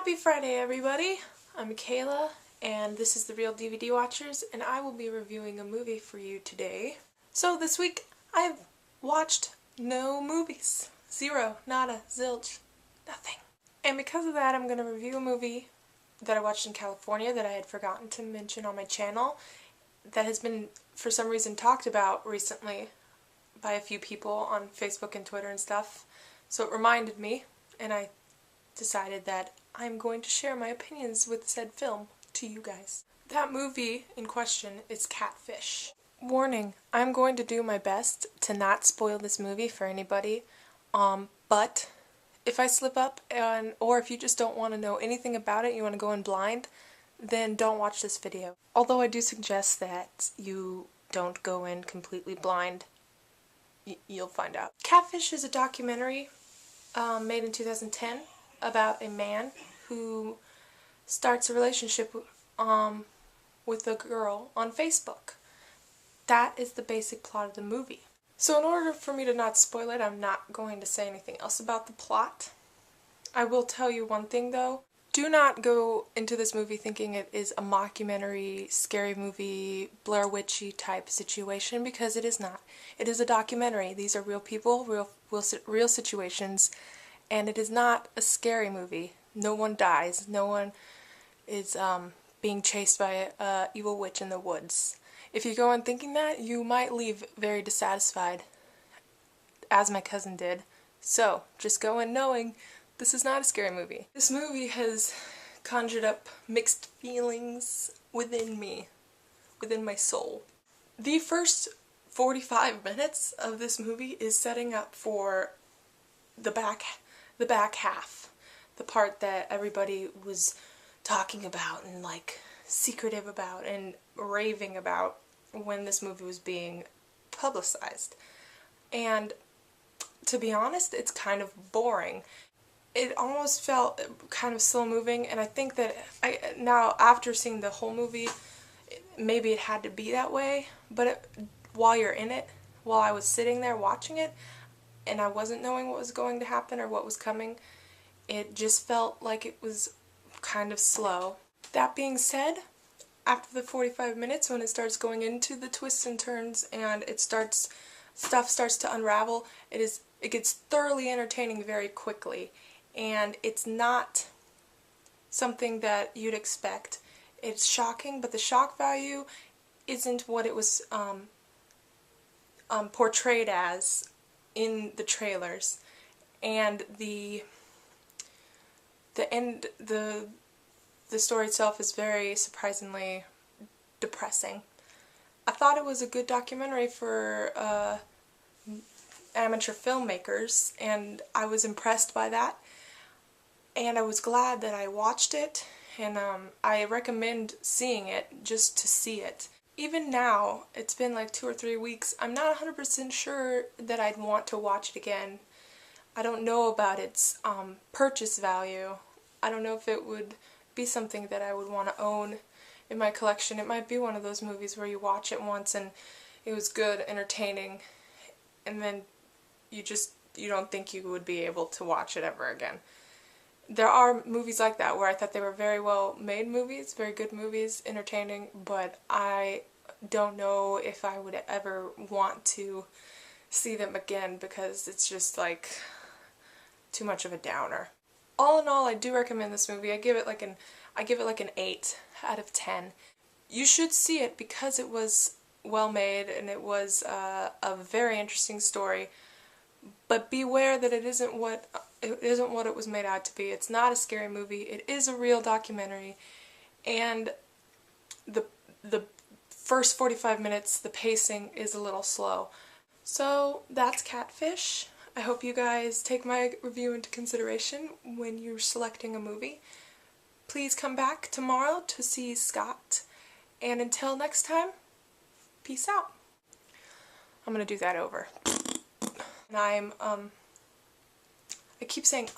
Happy Friday, everybody! I'm Kayla, and this is the Real DVD Watchers, and I will be reviewing a movie for you today. So this week, I've watched no movies. Zero, nada, zilch, nothing. And because of that, I'm going to review a movie that I watched in California that I had forgotten to mention on my channel that has been, for some reason, talked about recently by a few people on Facebook and Twitter and stuff. So it reminded me, and I decided that I'm going to share my opinions with said film to you guys. That movie in question is Catfish. Warning, I'm going to do my best to not spoil this movie for anybody, but if I slip up or if you just don't want to know anything about it, you want to go in blind, then don't watch this video. Although I do suggest that you don't go in completely blind. You'll find out. Catfish is a documentary made in 2010 about a man who starts a relationship with a girl on Facebook. That is the basic plot of the movie. So in order for me to not spoil it, I'm not going to say anything else about the plot. I will tell you one thing though. Do not go into this movie thinking it is a mockumentary, scary movie, Blair Witchy type situation, because it is not. It is a documentary. These are real people, real situations, and it is not a scary movie. No one dies. No one is being chased by an evil witch in the woods. If you go in thinking that, you might leave very dissatisfied, as my cousin did. So, just go in knowing this is not a scary movie. This movie has conjured up mixed feelings within me, within my soul. The first 45 minutes of this movie is setting up for the back half, the part that everybody was talking about and like secretive about and raving about when this movie was being publicized. And to be honest, it's kind of boring. It almost felt kind of slow moving, and I think that now after seeing the whole movie, maybe it had to be that way, but while you're in it, while I was sitting there watching it, and I wasn't knowing what was going to happen or what was coming, it just felt like it was kind of slow. That being said, after the 45 minutes, when it starts going into the twists and turns and stuff starts to unravel, it gets thoroughly entertaining very quickly. And it's not something that you'd expect. It's shocking, but the shock value isn't what it was portrayed as in the trailers. And the story itself is very surprisingly depressing. I thought it was a good documentary for amateur filmmakers, and I was impressed by that. And I was glad that I watched it, and I recommend seeing it just to see it. Even now, it's been like 2 or 3 weeks, I'm not 100% sure that I'd want to watch it again. I don't know about its purchase value. I don't know if it would be something that I would want to own in my collection. It might be one of those movies where you watch it once and it was good, entertaining, and then you don't think you would be able to watch it ever again. There are movies like that where I thought they were very well made movies, very good movies, entertaining, but I don't know if I would ever want to see them again because it's just like too much of a downer. All in all, I do recommend this movie. I give it like an 8 out of 10. You should see it because it was well made and it was a very interesting story. But beware that it isn't what it was made out to be. It's not a scary movie. It is a real documentary, and the first 45 minutes, the pacing is a little slow. So that's Catfish. I hope you guys take my review into consideration when you're selecting a movie. Please come back tomorrow to see Scott, and until next time, peace out. I'm gonna do that over. And I keep saying